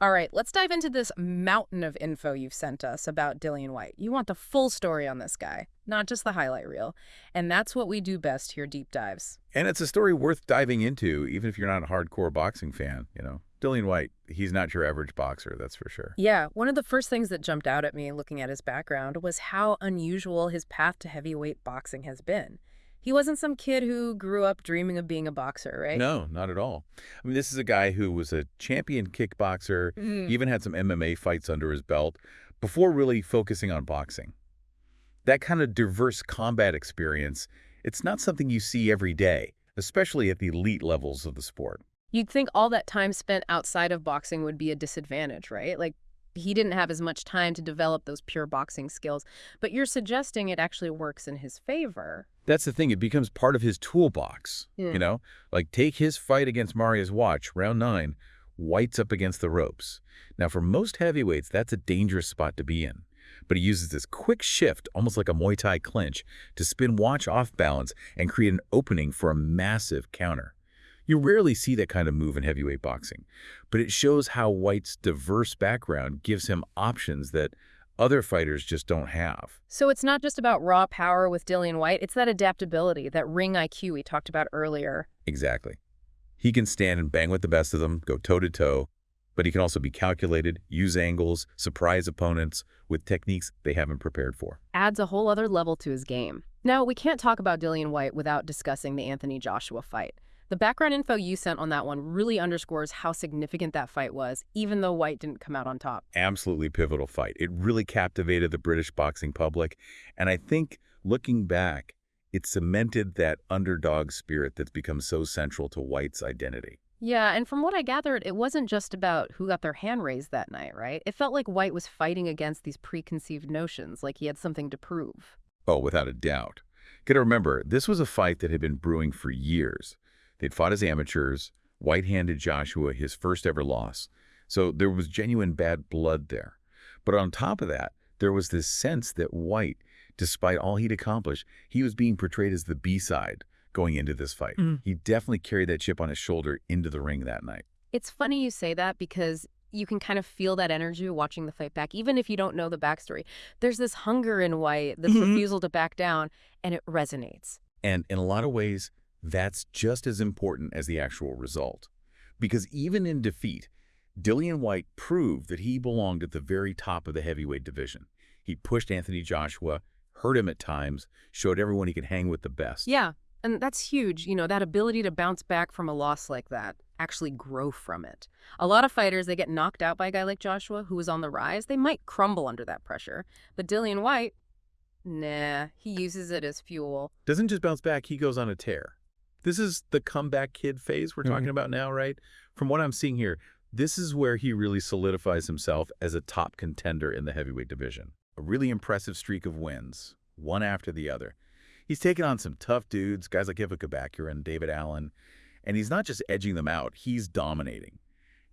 All right, let's dive into this mountain of info you've sent us about Dillian Whyte. You want the full story on this guy, not just the highlight reel. And that's what we do best here, deep dives. And it's a story worth diving into, even if you're not a hardcore boxing fan. Dillian Whyte, he's not your average boxer, that's for sure. Yeah, one of the first things that jumped out at me looking at his background was how unusual his path to heavyweight boxing has been. He wasn't some kid who grew up dreaming of being a boxer, right? No, not at all. I mean, this is a guy who was a champion kickboxer, Mm. even had some MMA fights under his belt, before really focusing on boxing. That kind of diverse combat experience, it's not something you see every day, especially at the elite levels of the sport. You'd think all that time spent outside of boxing would be a disadvantage, right? Like, he didn't have as much time to develop those pure boxing skills. But you're suggesting it actually works in his favor. That's the thing. It becomes part of his toolbox, Yeah. Like take his fight against Marius Watch, round 9, White's up against the ropes. Now, for most heavyweights, that's a dangerous spot to be in. But he uses this quick shift, almost like a Muay Thai clinch, to spin Watch off balance and create an opening for a massive counter. You rarely see that kind of move in heavyweight boxing, but it shows how White's diverse background gives him options that other fighters just don't have. So it's not just about raw power with Dillian Whyte, it's that adaptability, that ring IQ we talked about earlier. Exactly. He can stand and bang with the best of them, go toe-to-toe, but he can also be calculated, use angles, surprise opponents with techniques they haven't prepared for. Adds a whole other level to his game. Now, we can't talk about Dillian Whyte without discussing the Anthony Joshua fight. The background info you sent on that one really underscores how significant that fight was, even though Whyte didn't come out on top. Absolutely pivotal fight. It really captivated the British boxing public, and I think, looking back, it cemented that underdog spirit that's become so central to White's identity. Yeah, and from what I gathered, it wasn't just about who got their hand raised that night, right? It felt like Whyte was fighting against these preconceived notions, like he had something to prove. Oh, without a doubt. Gotta remember, this was a fight that had been brewing for years. They'd fought as amateurs. Whyte handed Joshua his first ever loss. So there was genuine bad blood there. But on top of that, there was this sense that Whyte, despite all he'd accomplished, he was being portrayed as the B-side going into this fight. He definitely carried that chip on his shoulder into the ring that night. It's funny you say that because you can kind of feel that energy watching the fight back, even if you don't know the backstory. There's this hunger in Whyte, this refusal to back down, and it resonates. And in a lot of ways, that's just as important as the actual result. Because even in defeat, Dillian Whyte proved that he belonged at the very top of the heavyweight division. He pushed Anthony Joshua, hurt him at times, showed everyone he could hang with the best. Yeah, and that's huge, that ability to bounce back from a loss like that, actually grow from it. A lot of fighters, they get knocked out by a guy like Joshua, who was on the rise. They might crumble under that pressure. But Dillian Whyte, nah, he uses it as fuel. Doesn't just bounce back, he goes on a tear. This is the comeback kid phase we're talking about now, right? From what I'm seeing here, this is where he really solidifies himself as a top contender in the heavyweight division. A really impressive streak of wins, one after the other. He's taken on some tough dudes, guys like Ivica Bakura and David Allen, and he's not just edging them out, he's dominating.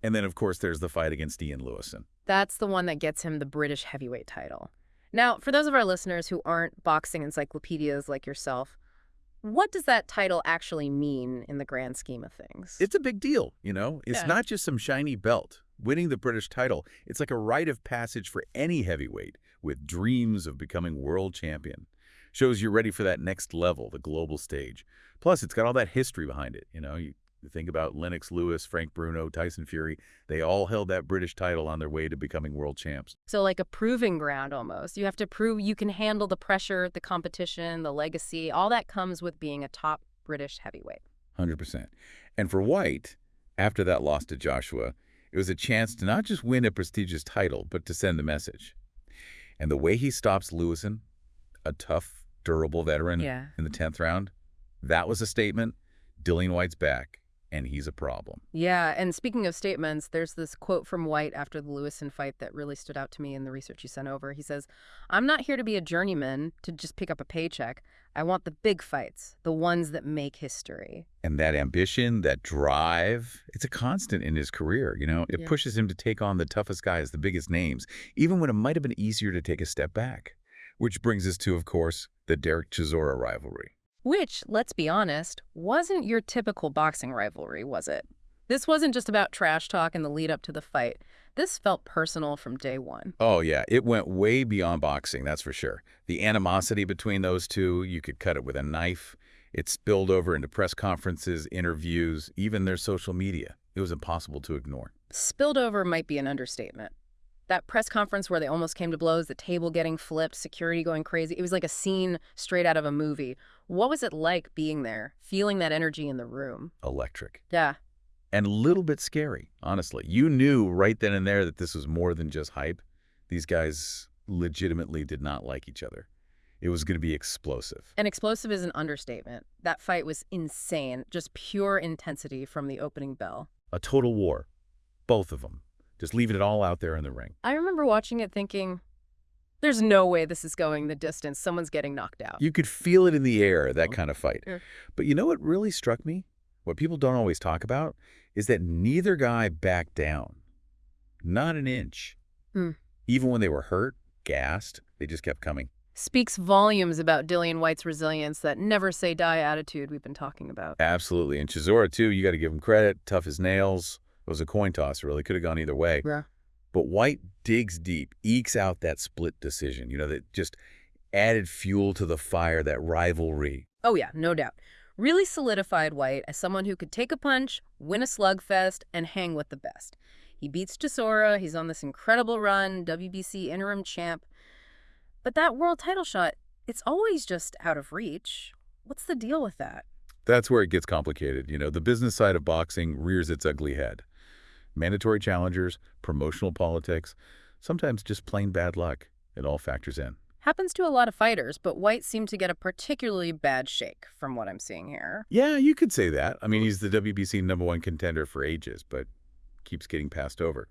And then, of course, there's the fight against Ian Lewison. That's the one that gets him the British heavyweight title. Now, for those of our listeners who aren't boxing encyclopedias like yourself, what does that title actually mean in the grand scheme of things? It's a big deal, It's Yeah. not just some shiny belt. Winning the British title, it's like a rite of passage for any heavyweight with dreams of becoming world champion. Shows you're ready for that next level, the global stage. Plus, it's got all that history behind it. You think about Lennox Lewis, Frank Bruno, Tyson Fury. They all held that British title on their way to becoming world champs. So like a proving ground almost. You have to prove you can handle the pressure, the competition, the legacy. All that comes with being a top British heavyweight. 100%. And for Whyte, after that loss to Joshua, it was a chance to not just win a prestigious title, but to send a message. And the way he stops Lewison, a tough, durable veteran in the 10th round, that was a statement. Dillian Whyte's back, and he's a problem. Yeah, and speaking of statements, there's this quote from Whyte after the Lewison fight that really stood out to me in the research you sent over. He says, "I'm not here to be a journeyman, to just pick up a paycheck. I want the big fights, the ones that make history." And that ambition, that drive, it's a constant in his career, It pushes him to take on the toughest guys, the biggest names, even when it might have been easier to take a step back. Which brings us to, of course, the Derek Chisora rivalry. Which, let's be honest, wasn't your typical boxing rivalry, was it? This wasn't just about trash talk in the lead up to the fight. This felt personal from day one. Oh, yeah, it went way beyond boxing, that's for sure. The animosity between those two, you could cut it with a knife. It spilled over into press conferences, interviews, even their social media. It was impossible to ignore. Spilled over might be an understatement. That press conference where they almost came to blows, the table getting flipped, security going crazy, it was like a scene straight out of a movie. What was it like being there, feeling that energy in the room? Electric. Yeah. And a little bit scary, honestly. You knew right then and there that this was more than just hype. These guys legitimately did not like each other. It was going to be explosive. And explosive is an understatement. That fight was insane, just pure intensity from the opening bell. A total war. Both of them. Just leaving it all out there in the ring. I remember watching it thinking, there's no way this is going the distance. Someone's getting knocked out. You could feel it in the air, that kind of fight. Yeah. But you know what really struck me? What people don't always talk about is that neither guy backed down. Not an inch. Even when they were hurt, gassed, they just kept coming. Speaks volumes about Dillian Whyte's resilience, that never-say-die attitude we've been talking about. Absolutely. And Chisora, too, you got to give him credit. Tough as nails. It was a coin toss, really. Could have gone either way. Yeah. But Whyte digs deep, ekes out that split decision, that just added fuel to the fire, that rivalry. Oh yeah, no doubt. Really solidified Whyte as someone who could take a punch, win a slugfest, and hang with the best. He beats Chisora, he's on this incredible run, WBC interim champ. But that world title shot, it's always just out of reach. What's the deal with that? That's where it gets complicated. The business side of boxing rears its ugly head. Mandatory challengers, promotional politics, sometimes just plain bad luck. It all factors in. Happens to a lot of fighters, but Whyte seemed to get a particularly bad shake from what I'm seeing here. Yeah, you could say that. I mean, he's the WBC #1 contender for ages, but keeps getting passed over.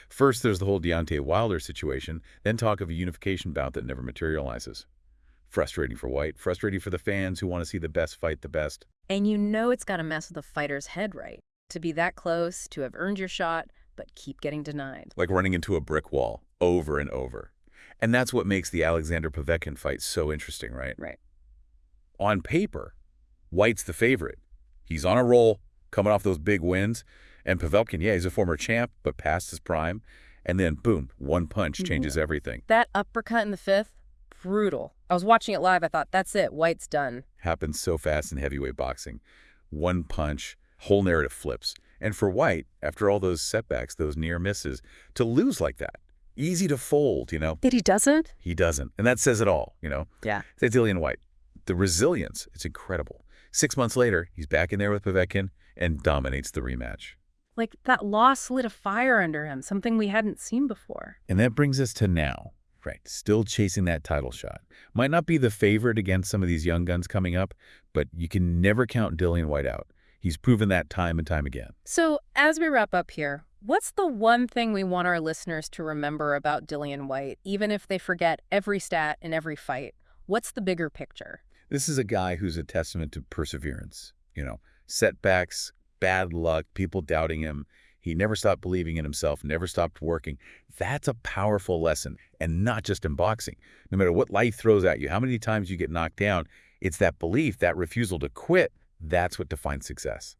First, there's the whole Deontay Wilder situation, then talk of a unification bout that never materializes. Frustrating for Whyte, frustrating for the fans who want to see the best fight the best. And it's got to mess with a fighter's head, right? To be that close, to have earned your shot, but keep getting denied. Like running into a brick wall over and over. And that's what makes the Alexander Povetkin fight so interesting, right? Right. On paper, Whyte's the favorite. He's on a roll, coming off those big wins. And Povetkin, yeah, he's a former champ, but past his prime. And then, boom, one punch changes everything. That uppercut in the fifth, brutal. I was watching it live. I thought, that's it. Whyte's done. Happens so fast in heavyweight boxing. One punch, whole narrative flips. And for Whyte, after all those setbacks, those near misses, to lose like that, easy to fold, That he doesn't? He doesn't. And that says it all, Yeah. That's Dillian Whyte. The resilience, it's incredible. 6 months later, he's back in there with Povetkin and dominates the rematch. Like, that loss lit a fire under him, something we hadn't seen before. And that brings us to now, right? Still chasing that title shot. Might not be the favorite against some of these young guns coming up, but you can never count Dillian Whyte out. He's proven that time and time again. So, as we wrap up here, what's the one thing we want our listeners to remember about Dillian Whyte, even if they forget every stat in every fight? What's the bigger picture? This is a guy who's a testament to perseverance. Setbacks, bad luck, people doubting him. He never stopped believing in himself, never stopped working. That's a powerful lesson, and not just in boxing. No matter what life throws at you, how many times you get knocked down, it's that belief, that refusal to quit, that's what defines success.